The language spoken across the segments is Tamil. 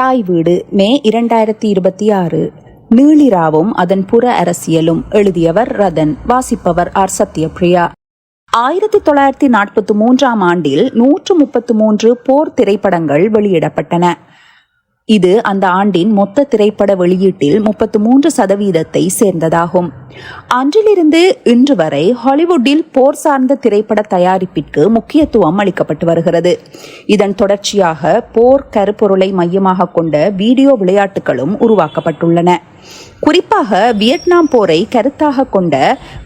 தாய் வீடு மே 2026. நீளிராவும் அதன் புற அரசியலும். எழுதியவர் ரதன். வாசிப்பவர் ஆர் சத்யபிரியா. 1943 ஆண்டில் 133 போர் திரைப்படங்கள் வெளியிடப்பட்டன. இது அந்த ஆண்டின் மொத்த திரைப்பட வெளியீட்டில் 33% சேர்ந்ததாகும். அன்றிலிருந்து இன்று வரை ஹாலிவுட்டில் போர் சார்ந்த திரைப்பட தயாரிப்பிற்கு முக்கியத்துவம் அளிக்கப்பட்டு வருகிறது. இதன் தொடர்ச்சியாக போர் கருப்பொருளை மையமாக கொண்ட வீடியோ விளையாட்டுகளும் உருவாக்கப்பட்டுள்ளன. குறிப்பாக வியட்நாம் போரை கருத்தாக கொண்ட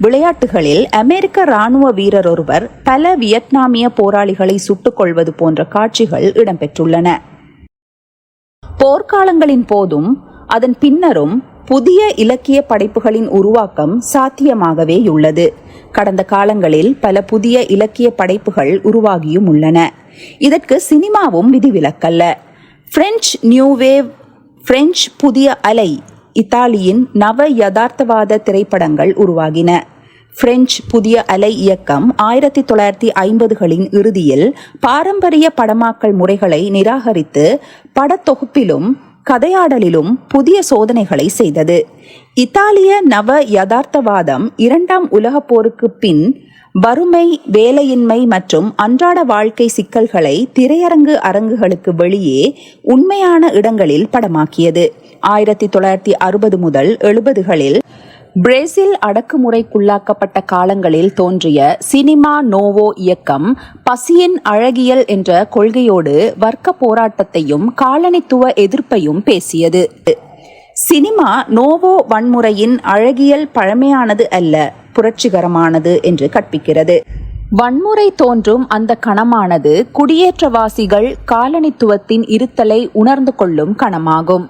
விளையாட்டுகளில் அமெரிக்க இராணுவ வீரர் ஒருவர் பல வியட்நாமிய போராளிகளை சுட்டுக் கொள்வது போன்ற காட்சிகள் இடம்பெற்றுள்ளன. போர்க்காலங்களின் போதும் அதன் பின்னரும் புதிய இலக்கிய படைப்புகளின் உருவாக்கம் சாத்தியமாகவே உள்ளது. கடந்த காலங்களில் பல புதிய இலக்கிய படைப்புகள் உருவாகியும் உள்ளன. இதற்கு சினிமாவும் விதிவிலக்கல்ல. பிரெஞ்சு நியூ வேவ், பிரெஞ்சு புதிய அலை, இத்தாலியின் நவ யதார்த்தவாத திரைப்படங்கள் உருவாகின. பிரெஞ்சு புதிய அலை இயக்கம் 1950களின் இறுதியில் பாரம்பரிய படமாக்கல் முறைகளை நிராகரித்து படத்தொகுப்பிலும் கதையாடலிலும் புதிய சோதனைகளை செய்தது. இத்தாலிய நவ யதார்த்தவாதம் 2ஆம் உலகப் போருக்கு பின் வறுமை, வேலையின்மை மற்றும் அன்றாட வாழ்க்கை சிக்கல்களை திரையரங்கு அரங்குகளுக்கு வெளியே உண்மையான இடங்களில் படமாக்கியது. 1960 முதல் 70களில் பிரேசில் அடக்குமுறைக்குள்ளாக்கப்பட்ட காலங்களில் தோன்றிய சினிமா நோவோ இயக்கம் பசியின் அழகியல் என்ற கொள்கையோடு வர்க்க போராட்டத்தையும் காலனித்துவ எதிர்ப்பையும் பேசியது. சினிமா நோவோ வன்முறையின் அழகியல் பழமையானது அல்ல, புரட்சிகரமானது என்று கற்பிக்கிறது. வன்முறை தோன்றும் அந்த கணமானது குடியேற்றவாசிகள் காலனித்துவத்தின் இருத்தலை உணர்ந்து கொள்ளும் கணமாகும்.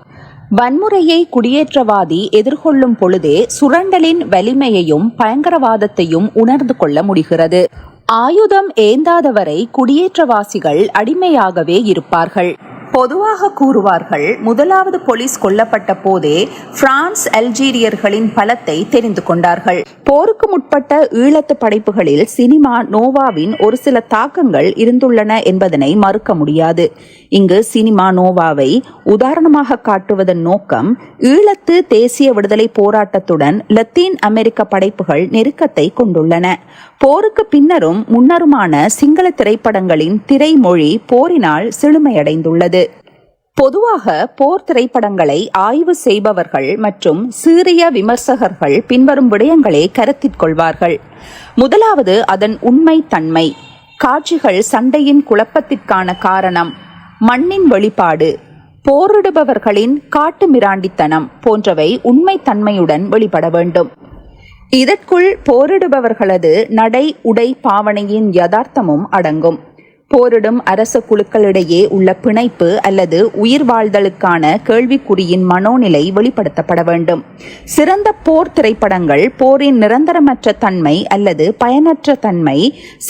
வன்முறையை குடியேற்றவாதி எதிர்கொள்ளும் பொழுதே சுரண்டலின் வலிமையையும் பயங்கரவாதத்தையும் உணர்ந்து கொள்ள முடிகிறது. ஆயுதம் ஏந்தாதவரை குடியேற்றவாசிகள் அடிமையாகவே இருப்பார்கள். பொதுவாக கூறுவார்கள், முதலாவது போலீஸ் கொல்லப்பட்ட போதே பிரான்ஸ் அல்ஜீரியர்களின் பலத்தை தெரிந்து கொண்டார்கள். போருக்கு முற்பட்ட ஈழத்து படைப்புகளில் சினிமா நோவாவின் ஒரு சில தாக்கங்கள் இருந்துள்ளன என்பதனை மறுக்க முடியாது. இங்கு சினிமா நோவாவை உதாரணமாக காட்டுவதன் நோக்கம் ஈழத்து தேசிய விடுதலை போராட்டத்துடன் லத்தீன் அமெரிக்க படைப்புகள் நெருக்கத்தை கொண்டுள்ளன. போருக்கு பின்னரும் முன்னருமான சிங்கள திரைப்படங்களின் திரைமொழி போரினால் செழுமையடைந்துள்ளது. பொதுவாக போர் திரைப்படங்களை ஆய்வு செய்பவர்கள் மற்றும் சீரிய விமர்சகர்கள் பின்வரும் விடயங்களை கருத்தில் கொள்வார்கள். முதலாவது, அதன் உண்மை தன்மை. காட்சிகள் சண்டையின் குழப்பத்திற்கான காரணம், மண்ணின் வெளிப்பாடு, போரிடுபவர்களின் காட்டு மிராண்டித்தனம் போன்றவை உண்மை தன்மையுடன் வெளிப்பட வேண்டும். இதற்குள் போரிடுபவர்களது நடை, உடை, பாவனையின் யதார்த்தமும் அடங்கும். போரிடும் அரச குழுக்களிடையே உள்ள பிணைப்பு அல்லது உயிர் வாழ்தலுக்கான கேள்விக்குறியின் மனோநிலை வெளிப்படுத்தப்பட வேண்டும். சிறந்த போர் திரைப்படங்கள் போரின் நிரந்தரமற்ற தன்மை அல்லது பயனற்ற தன்மை,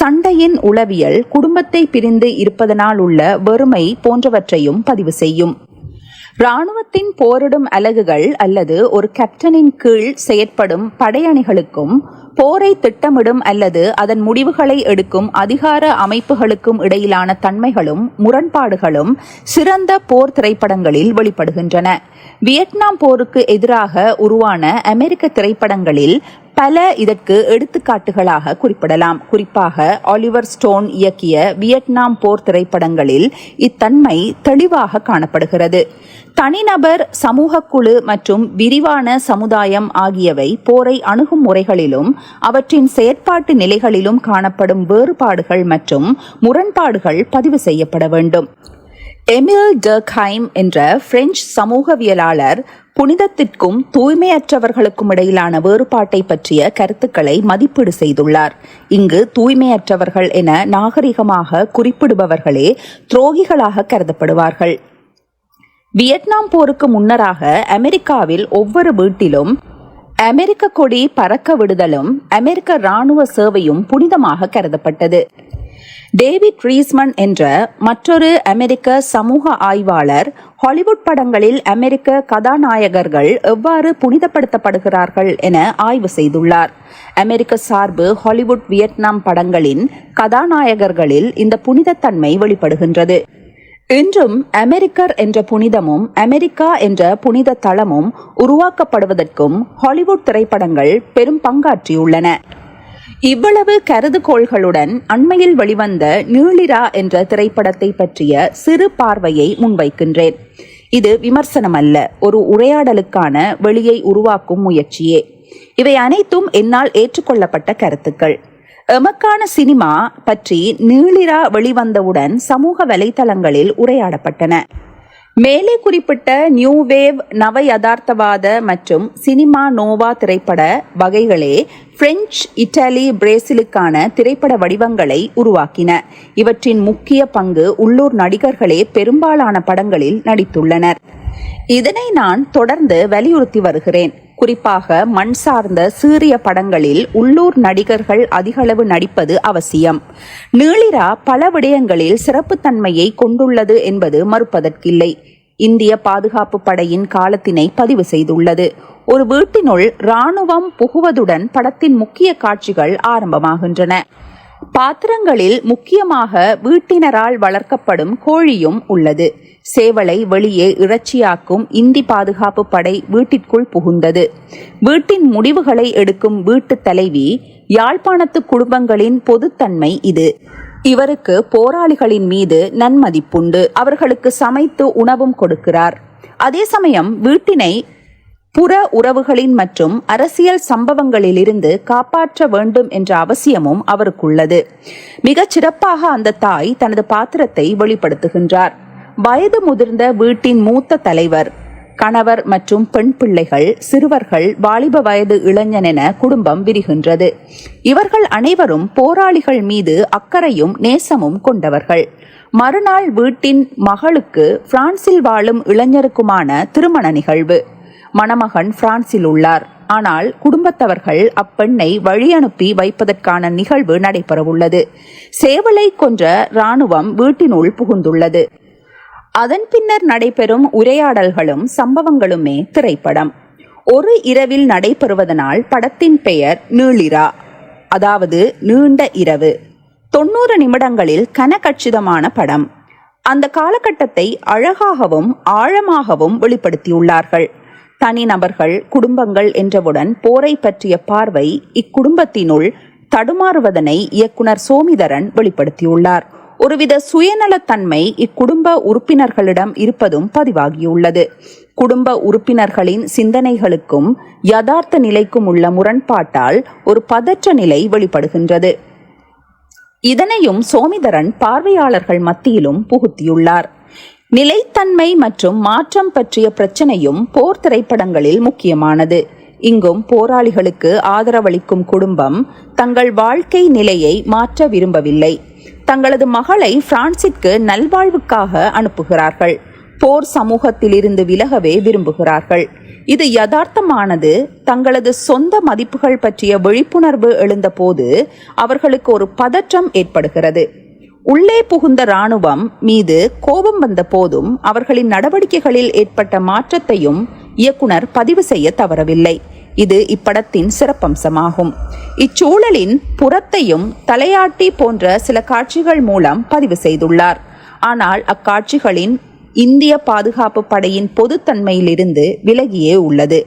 சண்டையின் உளவியல், குடும்பத்தை பிரிந்து இருப்பதனால் உள்ள வெறுமை போன்றவற்றையும் பதிவு செய்யும். இராணுவத்தின் போரிடும் அலகுகள் அல்லது ஒரு கேப்டனின் கீழ் செயற்படும் படையணிகளுக்கும் போரை திட்டமிடும் அல்லது அதன் முடிவுகளை எடுக்கும் அதிகார அமைப்புகளுக்கும் இடையிலான தன்மைகளும் முரண்பாடுகளும் சிறந்த போர் திரைப்படங்களில் வெளிப்படுகின்றன. வியட்நாம் போருக்கு எதிராக உருவான அமெரிக்க திரைப்படங்களில் பல இதற்கு எடுத்துக்காட்டுகளாக குறிப்பிடலாம். குறிப்பாக ஆலிவர் ஸ்டோன் இயக்கிய வியட்நாம் போர் திரைப்படங்களில் இத்தன்மை தெளிவாக காணப்படுகிறது. தனிநபர், சமூக குழு மற்றும் விரிவான சமுதாயம் ஆகியவை போரை அணுகும் முறைகளிலும் அவற்றின் செயற்பாட்டு நிலைகளிலும் காணப்படும் வேறுபாடுகள் மற்றும் முரண்பாடுகள் பதிவு செய்யப்பட வேண்டும். எமில் டர்க்ஹைம் என்ற பிரெஞ்சு சமூகவியலாளர் புனிதத்திற்கும் தூய்மையற்றவர்களுக்கும் இடையிலான வேறுபாட்டை பற்றிய கருத்துக்களை மதிப்பீடு செய்துள்ளார். இங்கு தூய்மையற்றவர்கள் என நாகரிகமாக குறிப்பிடுபவர்களே துரோகிகளாக கருதப்படுவார்கள். வியட்நாம் போருக்கு முன்னராக அமெரிக்காவில் ஒவ்வொரு வீட்டிலும் அமெரிக்க கொடி பறக்க விடுதலும் அமெரிக்க இராணுவ சேவையும் புனிதமாக கருதப்பட்டது. டேவிட் ரீஸ்மன் என்ற மற்றொரு அமெரிக்க சமூக ஆய்வாளர் ஹாலிவுட் படங்களில் அமெரிக்க கதாநாயகர்கள் எவ்வாறு புனிதப்படுத்தப்படுகிறார்கள் என ஆய்வு செய்துள்ளார். அமெரிக்க சார்பு ஹாலிவுட் வியட்நாம் படங்களின் கதாநாயகர்களில் இந்த புனிதத்தன்மை வெளிப்படுகின்றது. இன்றும் அமெரிக்கர் என்ற புனிதமும் அமெரிக்கா என்ற புனித தளமும் உருவாக்கப்படுவதற்கும் ஹாலிவுட் திரைப்படங்கள் பெரும் பங்காற்றியுள்ளன. இவ்வளவு கருதுகோள்களுடன் அண்மையில் வெளிவந்த நீளிரா என்ற திரைப்படத்தை பற்றிய சிறு பார்வையை முன்வைக்கின்றேன். இது விமர்சனம் அல்ல, ஒரு உரையாடலுக்கான வெளியை உருவாக்கும் முயற்சியே. இவை அனைத்தும் என்னால் ஏற்றுக்கொள்ளப்பட்ட கருத்துக்கள். எமக்கான சினிமா பற்றி நீளிரா வெளிவந்தவுடன் சமூக வலைதளங்களில் உரையாடப்பட்டன. மேலே குறிப்பிட்ட நியூ வேவ், நவ யதார்த்தவாத மற்றும் சினிமா நோவா திரைப்பட வகைகளே பிரெஞ்சு, இத்தாலி, பிரேசிலுக்கான திரைப்பட வடிவங்களை உருவாக்கின. இவற்றின் முக்கிய பங்கு உள்ளூர் நடிகர்களே பெரும்பாலான படங்களில் நடித்துள்ளனர். இதனை நான் தொடர்ந்து வலியுறுத்தி வருகிறேன். குறிப்பாக மண் சார்ந்த சீரிய படங்களில் உள்ளூர் நடிகர்கள் அதிகளவு நடிப்பது அவசியம். நீளிரா பல விடயங்களில் சிறப்புத்தன்மையை கொண்டுள்ளது என்பது மறுப்பதற்கில்லை. இந்திய பாதுகாப்பு படையின் காலத்தினை பதிவு செய்துள்ளது. ஒரு வீட்டினுள் இராணுவம் புகுவதுடன் படத்தின் முக்கிய காட்சிகள் ஆரம்பமாகின்றன. பாத்திரங்களில் முக்கியமாக வீட்டினரால் வளர்க்கப்படும் கோழியும் உள்ளது. சேவலை வெளியே இறைச்சியாக்கும் இந்தி பாதுகாப்பு படை வீட்டிற்குள் புகுந்தது. வீட்டின் முடிவுகளை எடுக்கும் வீட்டு தலைவி. யாழ்ப்பாணத்து குடும்பங்களின் பொதுத்தன்மை இது. இவருக்கு போராளிகளின் மீது நன்மதிப்புண்டு. அவர்களுக்கு சமைத்து உணவும் கொடுக்கிறார். அதே சமயம் வீட்டினை புற உறவுகளின் மற்றும் அரசியல் சம்பவங்களிலிருந்து காப்பாற்ற வேண்டும் என்ற அவசியமும் அவருக்குள்ளது. மிகச் சிறப்பாக அந்த தாய் தனது பாத்திரத்தை வெளிப்படுத்துகின்றார். வயது முதிர்ந்த வீட்டின் மூத்த தலைவர், கணவர் மற்றும் பெண் பிள்ளைகள், சிறுவர்கள், வாலிப வயது இளைஞன் என குடும்பம் விரிகின்றது. இவர்கள் அனைவரும் போராளிகள் மீது அக்கறையும் நேசமும் கொண்டவர்கள். மறுநாள் வீட்டின் மகளுக்கு பிரான்சில் வாழும் இளைஞருக்குமான திருமண நிகழ்வு. மணமகன் பிரான்சில் உள்ளார். ஆனால் குடும்பத்தவர்கள் அப்பெண்ணை வழி அனுப்பி வைப்பதற்கான நிகழ்வு நடைபெறவுள்ளது. சேவலை கொன்ற இராணுவம் வீட்டினுள் புகுந்துள்ளது. அதன் பின்னர் நடைபெறும் உரையாடல்களும் சம்பவங்களுமே திரைப்படம். ஒரு இரவில் நடைபெறுவதனால் படத்தின் பெயர் நீளிரா, அதாவது நீண்ட இரவு. 90 நிமிடங்களில் கனகச்சிதமான படம். அந்த காலகட்டத்தை அழகாகவும் ஆழமாகவும் வெளிப்படுத்தியுள்ளார்கள். தனிநபர்கள், குடும்பங்கள் என்றவுடன் போரை பற்றிய பார்வை இக்குடும்பத்தினுள் தடுமாறுவதனை இயக்குனர் சோமிதரன் வெளிப்படுத்தியுள்ளார். ஒருவித சுயநலத்தன்மை இக்குடும்ப உறுப்பினர்களிடம் இருப்பதும் பதிவாகியுள்ளது. குடும்ப உறுப்பினர்களின் சிந்தனைகளுக்கும் யதார்த்த நிலைக்கும் உள்ள முரண்பாட்டால் ஒரு பதற்ற நிலை வெளிப்படுகின்றது. இதனையும் சோமிதரன் பார்வையாளர்கள் மத்தியிலும் புகுத்தியுள்ளார். நிலைத்தன்மை மற்றும் மாற்றம் பற்றிய பிரச்சனையும் போர் திரைப்படங்களில் முக்கியமானது. இங்கும் போராளிகளுக்கு ஆதரவளிக்கும் குடும்பம் தங்கள் வாழ்க்கை நிலையை மாற்ற விரும்பவில்லை. தங்களது மகளை பிரான்சிற்கு நல்வாழ்வுக்காக அனுப்புகிறார்கள். போர் சமூகத்திலிருந்து விலகவே விரும்புகிறார்கள். இது யதார்த்தமானது. தங்களது சொந்த மதிப்புகள் பற்றிய விழிப்புணர்வு எழுந்த போது அவர்களுக்கு ஒரு பதற்றம் ஏற்படுகிறது. உள்ளே புகுந்த இராணுவம் மீது கோபம் வந்த போதும் அவர்களின் நடவடிக்கைகளில் ஏற்பட்ட மாற்றத்தையும் இயக்குனர் பதிவு செய்ய தவறவில்லை. இது இப்படத்தின் சிறப்பம்சமாகும். இச்சூழலின் புறத்தையும் தலையாட்டி போன்ற சில காட்சிகள் மூலம் பதிவு செய்துள்ளார். ஆனால் அக்காட்சிகளின் இந்திய பாதுகாப்பு படையின் பொதுத்தன்மையிலிருந்து விலகியே உள்ளது.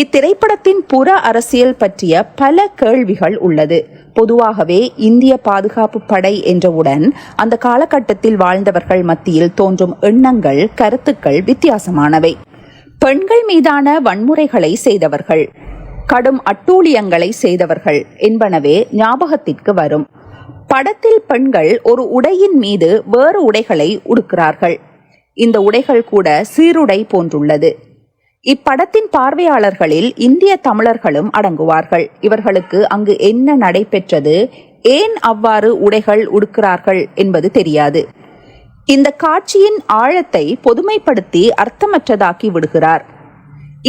இத்திரைப்படத்தின் புற அரசியல் பற்றிய பல கேள்விகள் உள்ளது. பொதுவாகவே இந்திய பாதுகாப்பு படை என்றவுடன் அந்த காலகட்டத்தில் வாழ்ந்தவர்கள் மத்தியில் தோன்றும் எண்ணங்கள், கருத்துக்கள் வித்தியாசமானவை. பெண்கள் மீதான வன்முறைகளை செய்தவர்கள், கடும் அட்டூழியங்களை செய்தவர்கள் என்பனவே ஞாபகத்திற்கு வரும். படத்தில் பெண்கள் ஒரு உடையின் மீது வேறு உடைகளை உடுக்கிறார்கள். இந்த உடைகள் கூட சீருடை போன்றுள்ளது. இப்படத்தின் பார்வையாளர்களில் இந்திய தமிழர்களும் அடங்குவார்கள். இவர்களுக்கு அங்கு என்ன நடைபெற்றது, ஏன் அவ்வாறு உடைகள் உடுக்கிறார்கள் என்பது தெரியாது. இந்த காட்சியின் ஆழத்தை பொதுமைப்படுத்தி அர்த்தமற்றதாக்கி விடுகிறார்.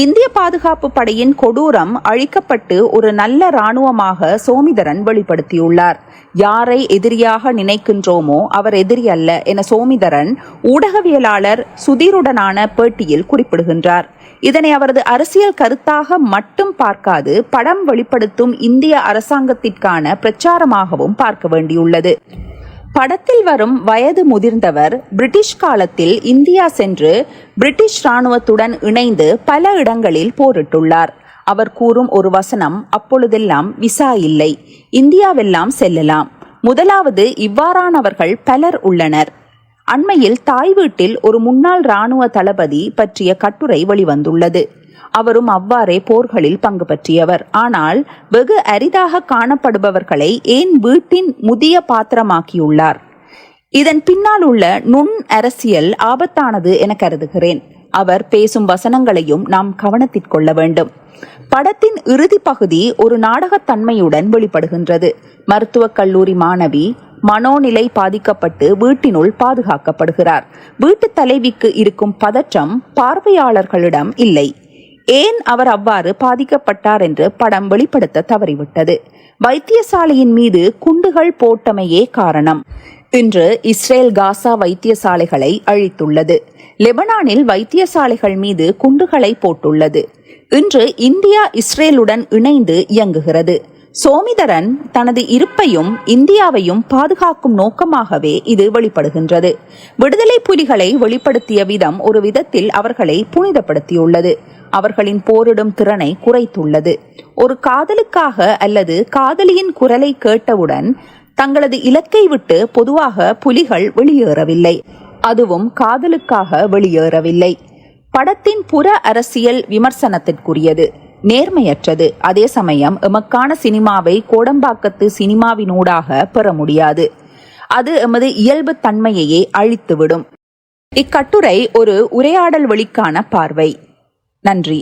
இந்திய பாதுகாப்பு படையின் கொடூரம் அழிக்கப்பட்டு ஒரு நல்ல இராணுவமாக சோமிதரன் வெளிப்படுத்தியுள்ளார். யாரை எதிரியாக நினைக்கின்றோமோ அவர் எதிரி அல்ல என சோமிதரன் ஊடகவியலாளர் சுதீருடனான பேட்டியில் குறிப்பிடுகின்றார். இதனை அவரது அரசியல் கருத்தாக மட்டும் பார்க்காது, படம் வெளிப்படுத்தும் இந்திய அரசாங்கத்திற்கான பிரச்சாரமாகவும் பார்க்க வேண்டியுள்ளது. படத்தில் வரும் வயது முதிர்ந்தவர் பிரிட்டிஷ் காலத்தில் இந்தியா சென்று பிரிட்டிஷ் இராணுவத்துடன் இணைந்து பல இடங்களில் போரிட்டுள்ளார். அவர் கூறும் ஒரு வசனம், அப்பொழுதெல்லாம் விசா இல்லை, இந்தியாவெல்லாம் செல்லலாம். முதலாவது இவ்வாறானவர்கள் பலர் உள்ளனர். அண்மையில் தாய் வீட்டில் ஒரு முன்னாள் இராணுவ தளபதி பற்றிய கட்டுரை வெளிவந்துள்ளது. அவரும் அவ்வாறே போர்களில் பங்கு பற்றியவர். ஆனால் வெகு அரிதாக காணப்படுபவர்களை ஏன் வீட்டின் முதிய பாத்திரமாக்கியுள்ளார்? இதன் பின்னால் உள்ள நுண் அரசியல் ஆபத்தானது என கருதுகிறேன். அவர் பேசும் வசனங்களையும் நாம் கவனத்திற்கொள்ள வேண்டும். படத்தின் இறுதி பகுதி ஒரு நாடகத்தன்மையுடன் வெளிப்படுகின்றது. மருத்துவக் கல்லூரி மாணவி மனோநிலை பாதிக்கப்பட்டு வீட்டினுள் பாதுகாக்கப்படுகிறார். வீட்டு தலைவிக்கு இருக்கும் பதற்றம் பார்வையாளர்களிடம் இல்லை. ஏன் அவர் அவ்வாறு பாதிக்கப்பட்டார் என்று படம் வெளிப்படுத்த தவறிவிட்டது. வைத்தியசாலையின் மீது குண்டுகள் போட்டமையே காரணம். இன்று இஸ்ரேல் காசா வைத்தியசாலைகளை அழித்துள்ளது. லெபனானில் வைத்தியசாலைகள் மீது குண்டுகளை போட்டுள்ளது. இன்று இந்தியா இஸ்ரேலுடன் இணைந்து இயங்குகிறது. சோமிதரன் தனது இருப்பையும் இந்தியாவையும் பாதுகாக்கும் நோக்கமாகவே இது வெளிப்படுகின்றது. விடுதலை புலிகளை வெளிப்படுத்திய விதம் ஒரு விதத்தில் அவர்களை புனிதப்படுத்தியுள்ளது. அவர்களின் போரிடும் திறனை குறைத்துள்ளது. ஒரு காதலுக்காக அல்லது காதலியின் குரலை கேட்டவுடன் தங்களது இலக்கை விட்டு பொதுவாக புலிகள் வெளியேறவில்லை. அதுவும் காதலுக்காக வெளியேறவில்லை. படத்தின் புற அரசியல் விமர்சனத்திற்குரியது, நேர்மையற்றது. அதே சமயம் எமக்கான சினிமாவை கோடம்பாக்கத்து சினிமாவினூடாக பெற முடியாது. அது எமது இயல்பு தன்மையையே அழித்துவிடும். இக்கட்டுரை ஒரு உரையாடல் வழிக்கான பார்வை. நன்றி.